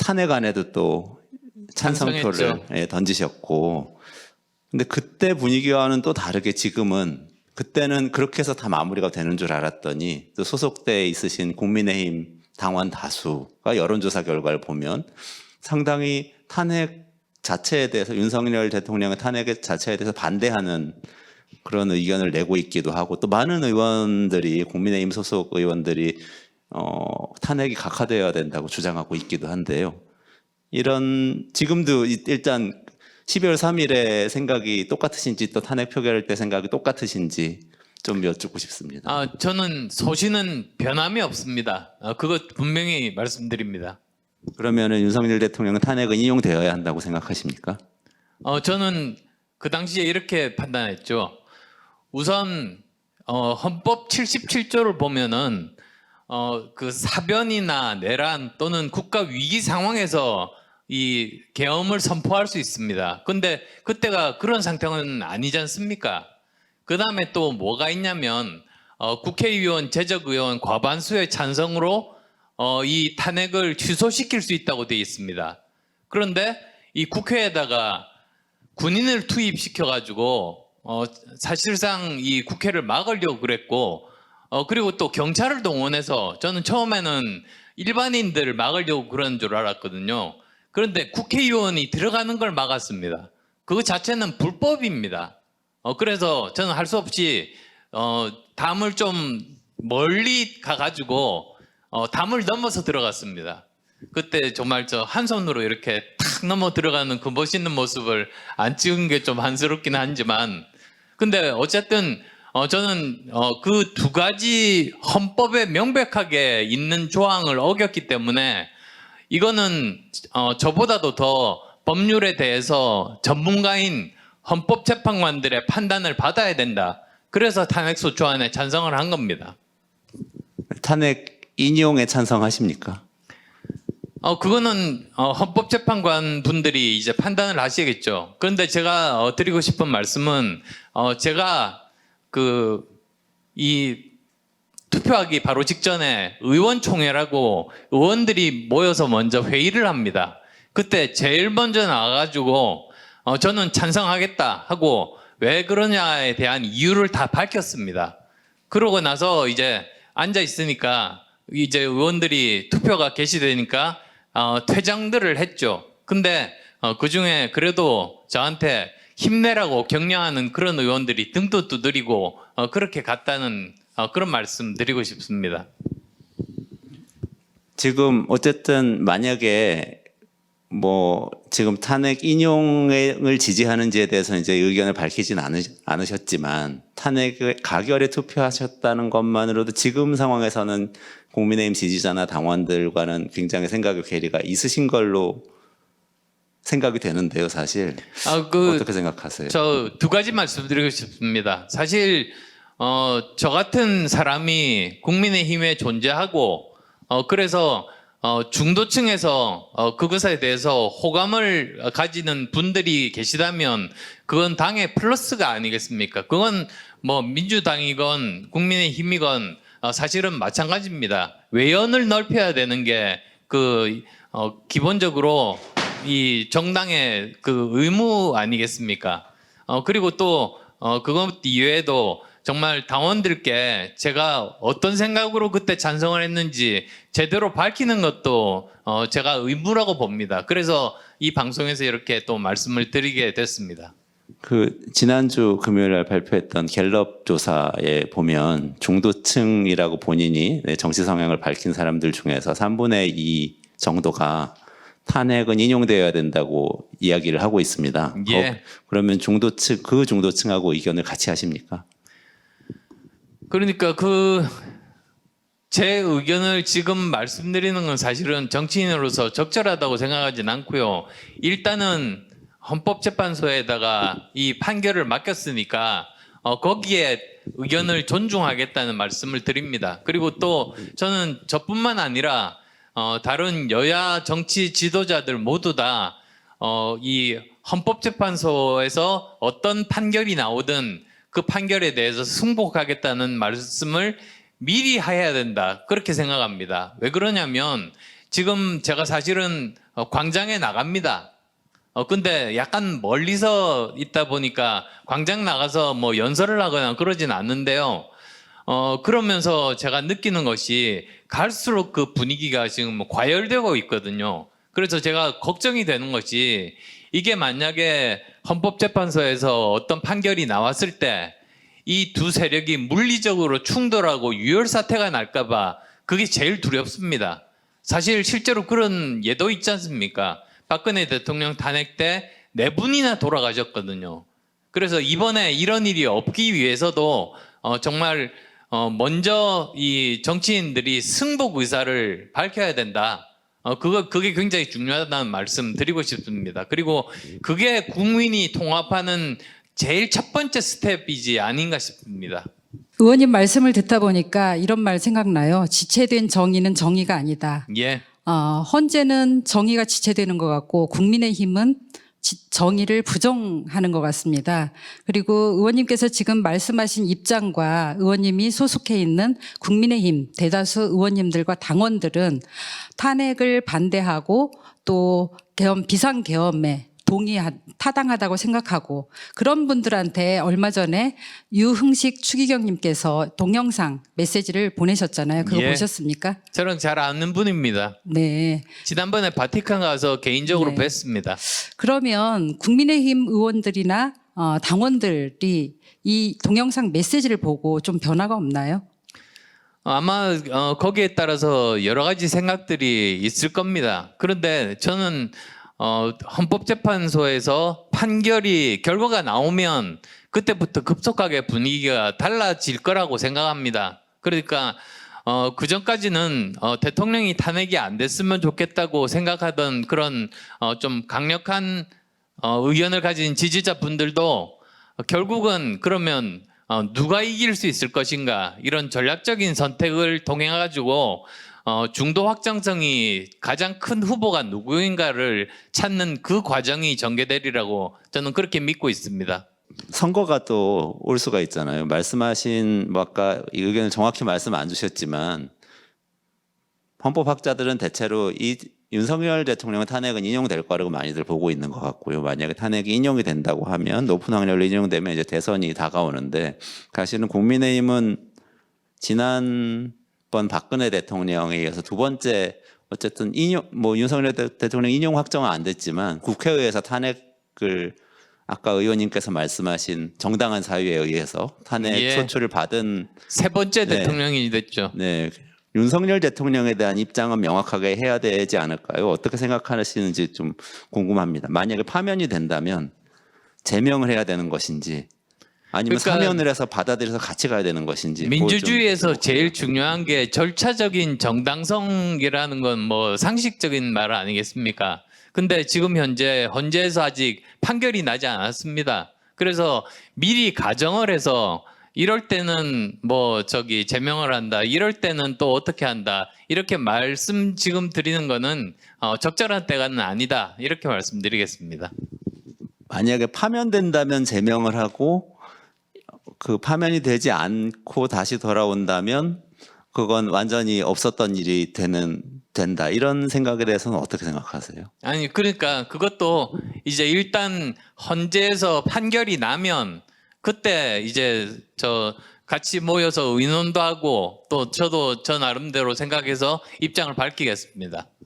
탄핵안에도 또 찬성표를 던지셨고, 근데 그때 분위기와는 또 다르게 지금은, 그때는 그렇게 해서 다 마무리가 되는 줄 알았더니 또 소속돼 있으신 국민의힘 당원 다수가 여론조사 결과를 보면 상당히 탄핵 자체에 대해서, 윤석열 대통령의 탄핵 자체에 대해서 반대하는 그런 의견을 내고 있기도 하고, 또 많은 의원들이, 국민의힘 소속 의원들이 탄핵이 각하되어야 된다고 주장하고 있기도 한데요. 이런, 지금도 일단 12월 3일에 생각이 똑같으신지, 또 탄핵 표결할 때 생각이 똑같으신지 좀 여쭙고 싶습니다. 저는 소신은 변함이 없습니다. 그것 분명히 말씀드립니다. 그러면은 윤석열 대통령은 탄핵은 인용되어야 한다고 생각하십니까? 저는 그 당시에 이렇게 판단했죠. 우선 헌법 77조를 보면은 그 사변이나 내란 또는 국가 위기 상황에서 이 계엄을 선포할 수 있습니다. 근데 그때가 그런 상태는 아니지 않습니까? 그 다음에 또 뭐가 있냐면 국회의원, 재적의원 과반수의 찬성으로 이 탄핵을 취소시킬 수 있다고 되어 있습니다. 그런데 이 국회에다가 군인을 투입시켜가지고 사실상 이 국회를 막으려고 그랬고, 그리고 또 경찰을 동원해서, 저는 처음에는 일반인들을 막으려고 그런 줄 알았거든요. 그런데 국회의원이 들어가는 걸 막았습니다. 그거 자체는 불법입니다. 그래서 저는 할 수 없이 담을 좀 멀리 가가지고 담을 넘어서 들어갔습니다. 그때 정말 저 한 손으로 이렇게 탁 넘어 들어가는 그 멋있는 모습을 안 찍은 게 좀 한스럽긴 하지만, 근데 어쨌든 저는 그 두 가지 헌법에 명백하게 있는 조항을 어겼기 때문에 이거는 저보다도 더 법률에 대해서 전문가인 헌법재판관들의 판단을 받아야 된다. 그래서 탄핵소추안에 찬성을 한 겁니다. 탄핵 인용에 찬성하십니까? 그거는 헌법재판관 분들이 이제 판단을 하시겠죠. 그런데 제가 드리고 싶은 말씀은 제가 이 투표하기 바로 직전에 의원총회라고 의원들이 모여서 먼저 회의를 합니다. 그때 제일 먼저 나와가지고 저는 찬성하겠다 하고 왜 그러냐에 대한 이유를 다 밝혔습니다. 그러고 나서 이제 앉아 있으니까 이제 의원들이 투표가 개시되니까 퇴장들을 했죠. 근데 그 중에 그래도 저한테 힘내라고 격려하는 그런 의원들이 등도 두드리고 그렇게 갔다는 그런 말씀 드리고 싶습니다. 지금 어쨌든 만약에 지금 탄핵 인용을 지지하는지에 대해서 이제 의견을 밝히진 않으셨지만, 탄핵 가결에 투표하셨다는 것만으로도 지금 상황에서는 국민의힘 지지자나 당원들과는 굉장히 생각의 괴리가 있으신 걸로 생각이 되는데요, 사실. 어떻게 생각하세요? 저 두 가지 말씀드리고 싶습니다. 사실 저 같은 사람이 국민의힘에 존재하고 그래서 중도층에서 그것에 대해서 호감을 가지는 분들이 계시다면 그건 당의 플러스가 아니겠습니까? 그건 뭐 민주당이건 국민의힘이건 사실은 마찬가지입니다. 외연을 넓혀야 되는 게 기본적으로 이 정당의 그 의무 아니겠습니까? 그리고 또 그것 이외에도 정말 당원들께 제가 어떤 생각으로 그때 찬성을 했는지 제대로 밝히는 것도 제가 의무라고 봅니다. 그래서 이 방송에서 이렇게 또 말씀을 드리게 됐습니다. 지난주 금요일 날 발표했던 갤럽 조사에 보면 중도층이라고 본인이 정치 성향을 밝힌 사람들 중에서 3분의 2 정도가 탄핵은 인용되어야 된다고 이야기를 하고 있습니다. 예. 그러면 중도층하고 의견을 같이 하십니까? 그러니까 제 의견을 지금 말씀드리는 건 사실은 정치인으로서 적절하다고 생각하진 않고요. 일단은 헌법재판소에다가 이 판결을 맡겼으니까 거기에 의견을 존중하겠다는 말씀을 드립니다. 그리고 또 저는 저뿐만 아니라 다른 여야 정치 지도자들 모두 다 이 헌법재판소에서 어떤 판결이 나오든 그 판결에 대해서 승복하겠다는 말씀을 미리 해야 된다, 그렇게 생각합니다. 왜 그러냐면 지금 제가 사실은 광장에 나갑니다. 근데 약간 멀리서 있다 보니까 광장 나가서 뭐 연설을 하거나 그러진 않는데요. 그러면서 제가 느끼는 것이 갈수록 그 분위기가 지금 뭐 과열되고 있거든요. 그래서 제가 걱정이 되는 것이 이게 만약에 헌법재판소에서 어떤 판결이 나왔을 때 이 두 세력이 물리적으로 충돌하고 유혈 사태가 날까봐 그게 제일 두렵습니다. 사실 실제로 그런 예도 있지 않습니까? 박근혜 대통령 탄핵 때 4분이나 돌아가셨거든요. 그래서 이번에 이런 일이 없기 위해서도 정말 먼저 이 정치인들이 승복 의사를 밝혀야 된다. 그게 굉장히 중요하다는 말씀 드리고 싶습니다. 그리고 그게 국민이 통합하는 제일 첫 번째 스텝이지 아닌가 싶습니다. 의원님 말씀을 듣다 보니까 이런 말 생각나요. 지체된 정의는 정의가 아니다. 예. 헌재는 정의가 지체되는 것 같고 국민의힘은 정의를 부정하는 것 같습니다. 그리고 의원님께서 지금 말씀하신 입장과 의원님이 소속해 있는 국민의힘 대다수 의원님들과 당원들은 탄핵을 반대하고 또 비상계엄에 타당하다고 생각하고 그런 분들한테 얼마 전에 유흥식 추기경님께서 동영상 메시지를 보내셨잖아요. 그거 예. 보셨습니까? 저랑 잘 아는 분입니다. 네. 지난번에 바티칸 가서 개인적으로 네. 뵀습니다. 그러면 국민의힘 의원들이나 당원들이 이 동영상 메시지를 보고 좀 변화가 없나요? 아마 거기에 따라서 여러 가지 생각들이 있을 겁니다. 그런데 저는 헌법재판소에서 결과가 나오면 그때부터 급속하게 분위기가 달라질 거라고 생각합니다. 그러니까 그 전까지는 대통령이 탄핵이 안 됐으면 좋겠다고 생각하던 그런 좀 강력한 의견을 가진 지지자분들도 결국은 그러면 누가 이길 수 있을 것인가 이런 전략적인 선택을 통해 가지고 중도 확장성이 가장 큰 후보가 누구인가를 찾는 그 과정이 전개되리라고 저는 그렇게 믿고 있습니다. 선거가 또 올 수가 있잖아요. 말씀하신 뭐 아까 이 의견을 정확히 말씀 안 주셨지만 헌법학자들은 대체로 이 윤석열 대통령의 탄핵은 인용될 거라고 많이들 보고 있는 것 같고요. 만약에 탄핵이 인용이 된다고 하면 높은 확률로 인용되면 이제 대선이 다가오는데 사실은 국민의힘은 지난번 박근혜 대통령에 의해서 두 번째 어쨌든 윤석열 대통령 인용 확정은 안 됐지만 국회의회에서 탄핵을 아까 의원님께서 말씀하신 정당한 사유에 의해서 탄핵 예. 소추를 받은 세 번째 네. 대통령이 됐죠. 네. 윤석열 대통령에 대한 입장은 명확하게 해야 되지 않을까요? 어떻게 생각하시는지 좀 궁금합니다. 만약에 파면이 된다면 제명을 해야 되는 것인지 아니면 그러니까 사면을 해서 받아들여서 같이 가야 되는 것인지 민주주의에서 제일 중요한 게 절차적인 정당성이라는 건 뭐 상식적인 말 아니겠습니까? 근데 지금 현재 헌재에서 아직 판결이 나지 않았습니다. 그래서 미리 가정을 해서 이럴 때는 제명을 한다. 이럴 때는 또 어떻게 한다. 이렇게 말씀 지금 드리는 거는 적절한 때가는 아니다. 이렇게 말씀드리겠습니다. 만약에 파면된다면 제명을 하고 그 파면이 되지 않고 다시 돌아온다면 그건 완전히 없었던 일이 된다. 이런 생각에 대해서는 어떻게 생각하세요? 아니 그러니까 그것도 이제 일단 헌재에서 판결이 나면 그때 이제 같이 모여서 의논도 하고 또 저도 저 나름대로 생각해서 입장을 밝히겠습니다.